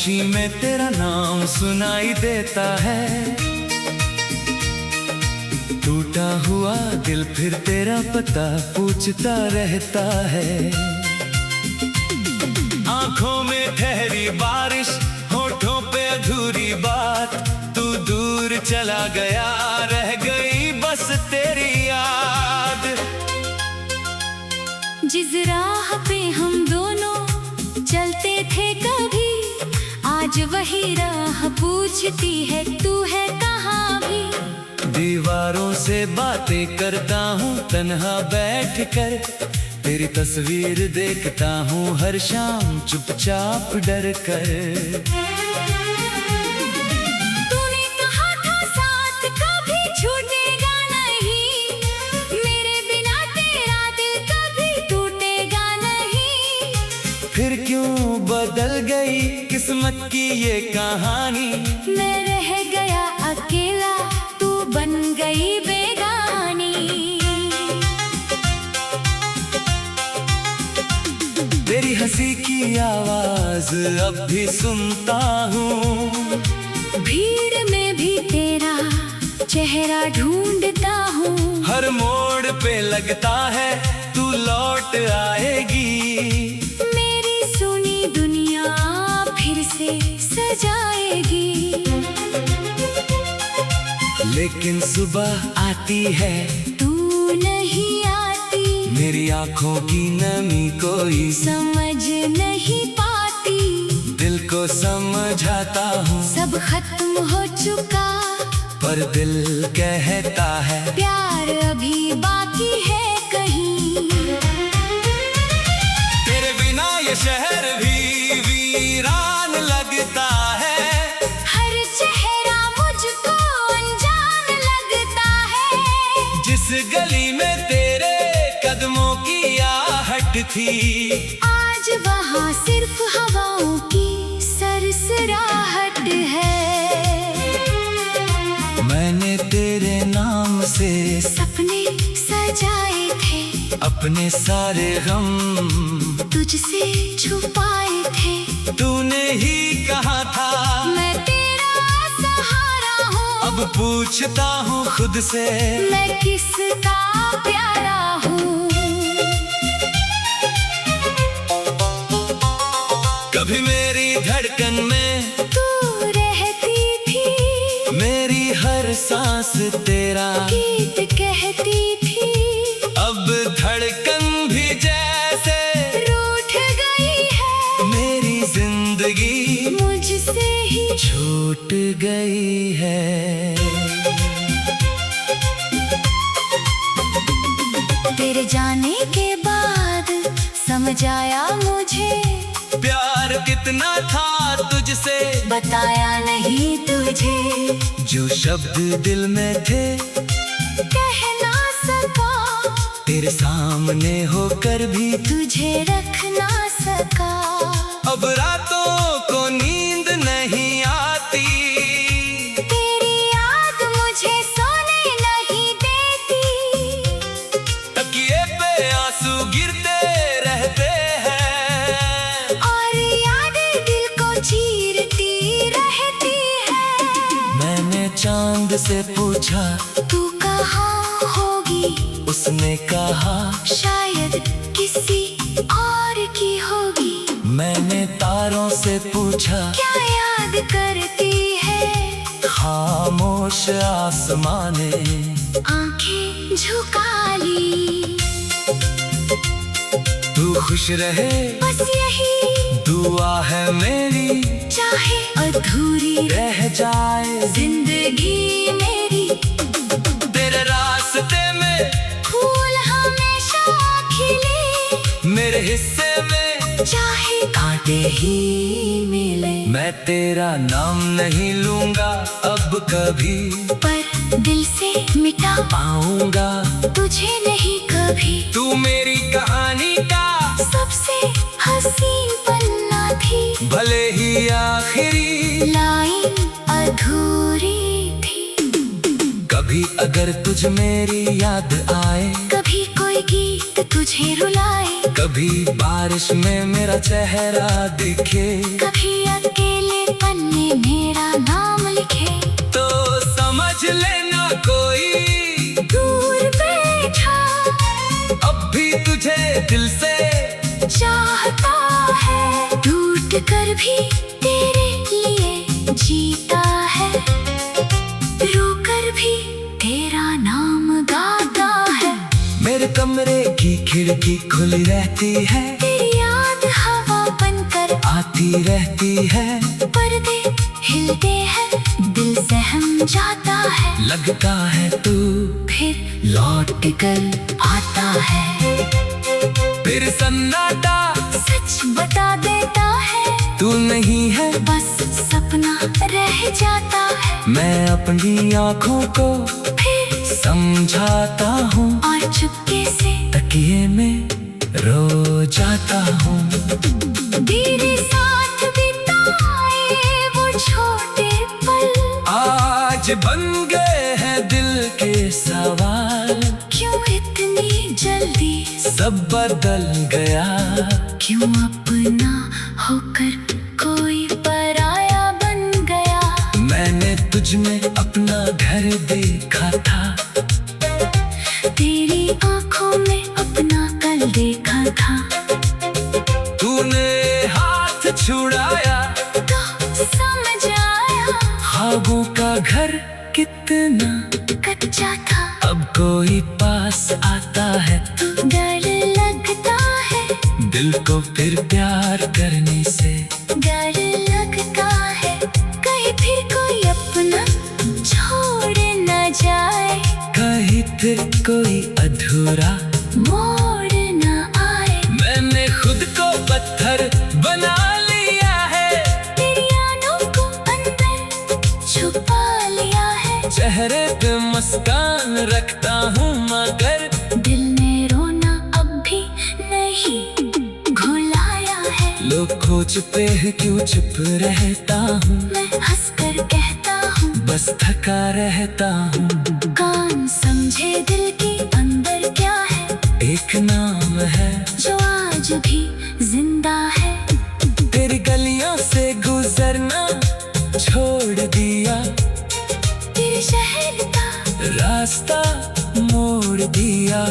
खामोशी में तेरा नाम सुनाई देता है। टूटा हुआ दिल फिर तेरा पता पूछता रहता है। आंखों में ठहरी बारिश, होठों पे अधूरी बात, तू दूर चला गया, रह गई बस तेरी याद। जिस राह पे हम दोनों चलते थे कभी, आज वही राह पूछती है तू है कहाँ भी। दीवारों से बातें करता हूँ तन्हा बैठ कर, तेरी तस्वीर देखता हूँ हर शाम चुपचाप डर कर। तूने कहा था साथ कभी छूटेगा नहीं, मेरे बिना तेरा दिल कभी टूटेगा नहीं। फिर क्यों बदल गई किस्मत की ये कहानी, मैं रह गया अकेला, तू बन गई बेगानी। तेरी हंसी की आवाज अब भी सुनता हूँ, भीड़ में भी तेरा चेहरा ढूंढता हूँ। हर मोड़ पे लगता है तू लौट आएगी, मेरी सुनी दुनिया फिर से सजाएगी। लेकिन सुबह आती है तू नहीं आती, मेरी आंखों की नमी कोई समझ नहीं पाती। दिल को समझाता हूँ सब खत्म हो चुका, पर दिल कहता है प्यार अभी बाकी है कहीं। तेरे बिना ये शहर भी वीरान लगता है, हर चेहरा मुझको अनजान लगता है। जिस गली में तेरे कदमों की आहट थी, आज वहाँ सिर्फ हवाओं की सरसराहट है। मैंने तेरे नाम से सपने सजाए थे, अपने सारे गम तुझसे छुपाए थे। तूने ही कहा था मैं तेरा सहारा हूँ, अब पूछता हूँ खुद से मैं किसका प्यारा हूँ। कभी मेरी धड़कन में तू रहती थी, मेरी हर सांस तेरा गीत कहती थी। अब धड़कन भी जैसे रूठ गई है, मेरी जिंदगी मुझसे ही छूट गई है। तेरे जाने के बाद समझ आया मुझे, प्यार कितना था तुझसे बताया नहीं तुझे। जो शब्द दिल में थे कह ना सका, तेरे सामने होकर भी तुझे रख ना सका। अब रातों को नींद नहीं आती, तेरी याद मुझे सोने नहीं देती। तकिए पे आंसू गिरते रहते हैं, और यादें दिल को चीरती रहती है। मैंने चांद से पूछा तू कहाँ होगी, उसने कहा शायद किसी और की होगी। मैंने तारों से पूछा क्या याद करती है, खामोश आसमां ने आंखें झुका ली। तू खुश रहे बस यही दुआ है मेरी, चाहे अधूरी रह जाए जिंदगी मेरी। तेरे रास्ते में फूल हमेशा खिले, मेरे हिस्से में चाहे कांटे ही मिले। मैं तेरा नाम नहीं लूंगा अब कभी, पर दिल से मिटा पाऊंगा तुझे नहीं कभी। तू मेरी कहानी का सबसे हसीन पन्ना थी, भले ही आखिरी लाइन अधूरी थी। कभी अगर तुझ मेरी याद आए, कभी कोई गीत तुझे रुलाए, कभी बारिश में मेरा चेहरा दिखे, कभी अकेले तुझे दिल से चाहता है, टूट कर भी तेरे लिए जीता है, रो कर भी तेरा नाम गाता है। मेरे कमरे की खिड़की खुली रहती है, तेरी याद हवा बनकर आती रहती है, पर्दे हिलते हैं, दिल सहम जाता है, लगता है तू फिर लौट कर आता है, फिर सन्नाटा सच बता देता है, तू नहीं है बस सपना रह जाता है। मैं अपनी आँखों को फिर समझाता हूँ, और चुपके से तकिए में रो जाता हूँ। तेरे साथ बिताए वो छोटे पल आज बन गए हैं दिल के सवाल, क्यों इतनी जल्दी सब बदल गया, क्यों अपना होकर कोई पराया बन गया। मैंने तुझ में अपना घर देखा था, तेरी आंखों में अपना कल देखा था, तूने हाथ छुड़ाया तो समझ आया ख्वाबों का घर कितना कच्चा था। अब कोई पास आता है तो डर लगता है, दिल को फिर प्यार करने से, डर लगता है कहीं फिर कोई अपना छोड़ न जाए, कहीं फिर कोई अधूरा मोड़ न आए। मैंने खुद को पत्थर बना लिया है, तेरी आनों को अंदर छुपा लिया है, चेहरे पे मुस्कान रखता हूँ मगर दिल में रोना अब भी नहीं घुलाया है। लोग खोज पे है क्यों चुप रहता हूँ, मैं हंसकर कहता हूँ बस थका रहता हूँ। कान समझे दिल के अंदर क्या है, एक नाम है जो आज भी जिंदा है। तेरी गलियों से गुजरना छोड़ दिया, तेरे शहर का रास्ता मोड़ दिया।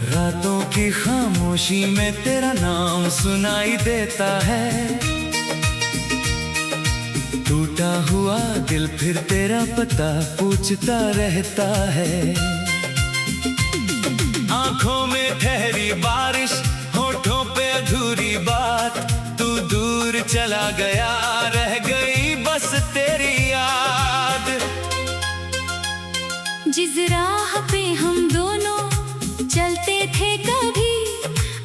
रातों की खामोशी में तेरा नाम सुनाई देता है, टूटा हुआ दिल फिर तेरा पता पूछता रहता है। आंखों में ठहरी बारिश, होठों पे अधूरी बात, तू दूर चला गया, रह गई बस तेरी याद। जिस राह पे हम दोनों चलते थे कभी,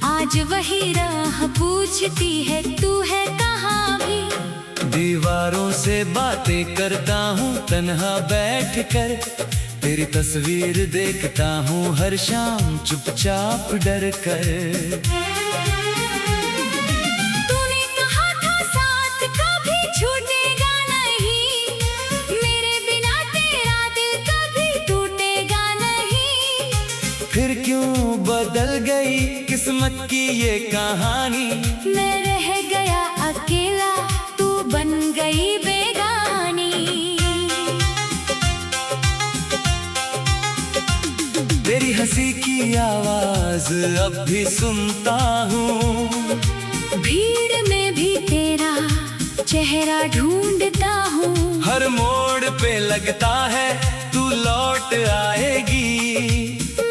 आज वही राह पूछती है तू है कहाँ भी। दीवारों से बातें करता हूँ तन्हा बैठ कर, तेरी तस्वीर देखता हूँ हर शाम चुपचाप डर कर। तूने कहा था साथ कभी छूटेगा नहीं, मेरे बिना तेरा दिल कभी टूटेगा नहीं। फिर क्यों बदल गई किस्मत की ये कहानी, मैं रह गया अकेला, तू बन गई बेगानी। तेरी हंसी की आवाज अब भी सुनता हूँ, भीड़ में भी तेरा चेहरा ढूंढता हूँ। हर मोड़ पे लगता है तू लौट आएगी,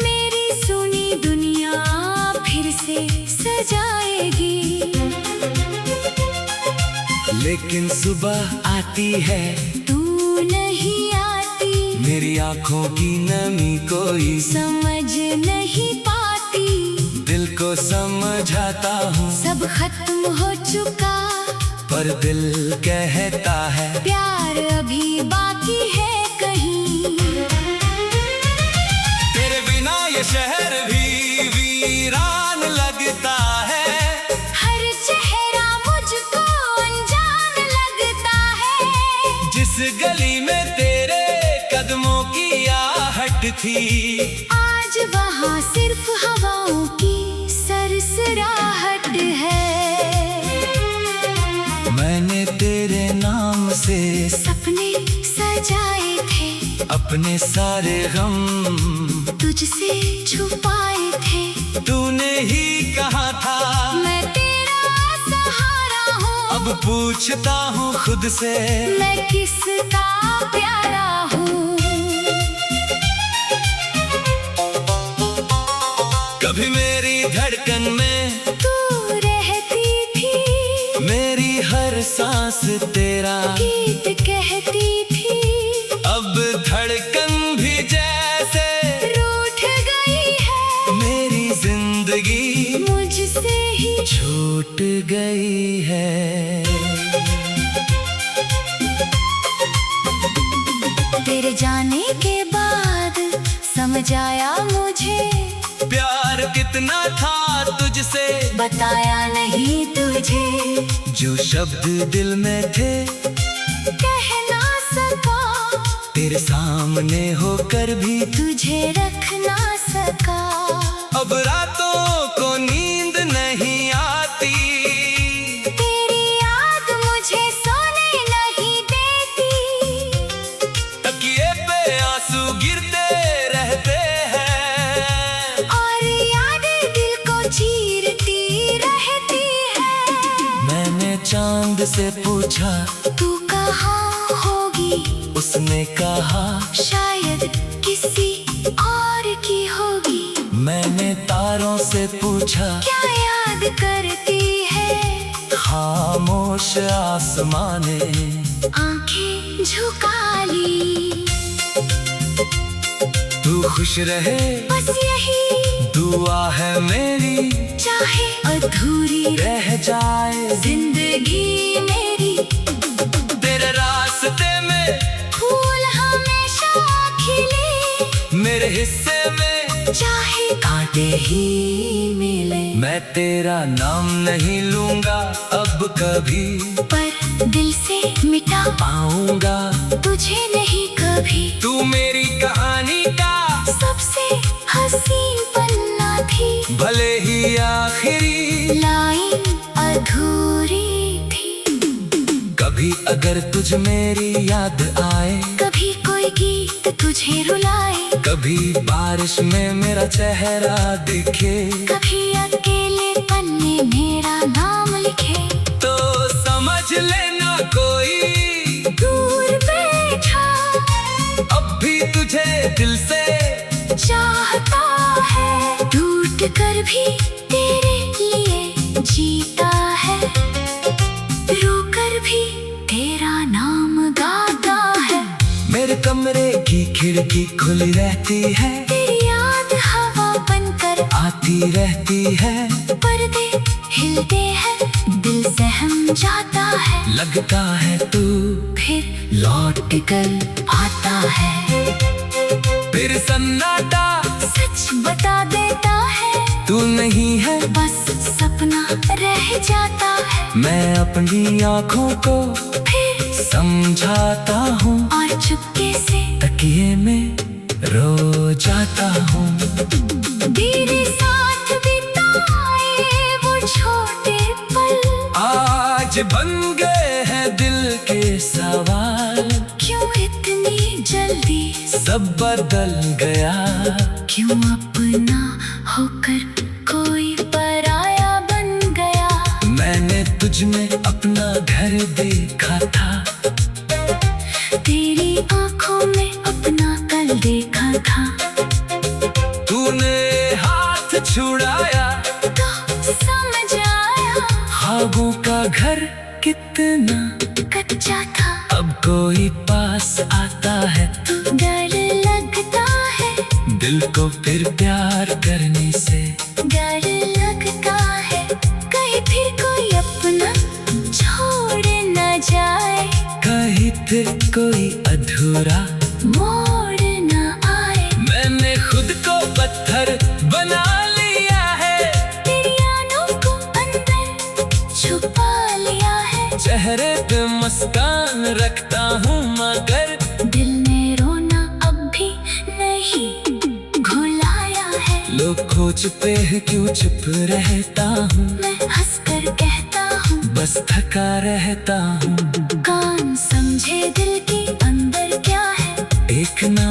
मेरी सुनी दुनिया फिर से सजाएगी। लेकिन सुबह आती है तू नहीं आती, मेरी आंखों की नमी कोई समझ नहीं पाती। दिल को समझाता हूँ सब खत्म हो चुका, पर दिल कहता है प्यार अभी बाकी है कहीं। तेरे बिना ये शहर भी वीरान लगता है, हर चेहरा मुझको अनजान लगता है। जिस गली में तेरे कदमों की याद थी। आज वहाँ सिर्फ हवाओं की सरसराहट है। मैंने तेरे नाम से सपने सजाए थे, अपने सारे गम तुझसे छुपाए थे। तूने ही कहा था मैं तेरा सहारा हूँ। अब पूछता हूँ खुद से मैं किसका प्यारा हूँ। कभी मेरी धड़कन में तू रहती थी, मेरी हर सांस तेरा गीत कहती थी। अब धड़कन भी जैसे रूठ गई है, मेरी जिंदगी मुझसे ही छूट गई है। तेरे जाने के बाद समझ आया मुझे, प्यार कितना था तुझसे बताया नहीं तुझे। जो शब्द दिल में थे कह ना सका, तेरे सामने होकर भी तुझे रख ना सका। अब रातों को नींद नहीं आती, तेरी याद मुझे सोने नहीं देती। तकिए पे आंसू गिरते रहते हैं और यादें दिल को चीरती रहती है। मैंने चांद से पूछा तू कहाँ होगी, उसने कहा शायद किसी और की होगी। मैंने तारों से पूछा क्या याद करती है, खामोश आसमां ने आंखें झुका ली। तू खुश रहे बस यही दुआ है मेरी, चाहे अधूरी रह जाए जिंदगी मेरी। तेरे रास्ते में फूल हमेशा खिले, मेरे हिस्से में चाहे कांटे ही मिले। मैं तेरा नाम नहीं लूंगा अब कभी, पर दिल से मिटा पाऊंगा तुझे नहीं कभी। तू मेरी कहानी का सबसे हसीन पन्ना थी, भले ही आखिरी लाइन अधूरी थी। कभी अगर तुझ मेरी याद आए, कभी कोई गीत तुझे रुलाए, कभी बारिश में मेरा चेहरा दिखे, कभी अकेले पन्ने मेरा नाम लिखे, तो समझ लेना कोई दूर बैठा अब भी तुझे दिल से चाहता है। टूट कर भी तेरे लिए जीता है, रो कर भी तेरा नाम गाता है। मेरे कमरे की खिड़की खुली रहती है, तेरी याद हवा बनकर आती रहती है। पर्दे हिलते हैं, दिल सहम जाता है। लगता है तू फिर लौट कर आता है, फिर सन्नाटा सच बता देता है। तू नहीं है बस सपना रह जाता है, मैं अपनी आँखों को फिर समझाता हूँ, और चुपके से तकिए में रो जाता हूँ। तेरे साथ बिताए वो छोटे पल आज बन गए हैं दिल के सवाल, क्यों इतनी जल्दी सब बदल गया। क्यों अपना होकर कोई पराया बन गया। मैंने तुझ में अपना घर देखा था, तेरी आंखों में अपना कल देखा था। तूने हाथ छुड़ाया तो समझ आया ख्वाबों का घर कितना कच्चा था। अब कोई पास आता है तो डर लगता है, दिल को फिर प्यार करने से। डर लगता है कहीं फिर कोई अपना छोड़ न जाए, कहीं फिर कोई अधूरा मोड़ न आए। मैंने खुद को पत्थर बना लिया है, तेरी यादों को अंदर छुपा लिया है। चेहरे पे मुस्कान रखता हूँ मगर दिल में रोना अब भी नहीं तुझ पे क्यों चुप रहता हूँ, मैं हंस कर कहता हूँ बस थका रहता हूँ। कान समझे दिल के अंदर क्या है, एक ना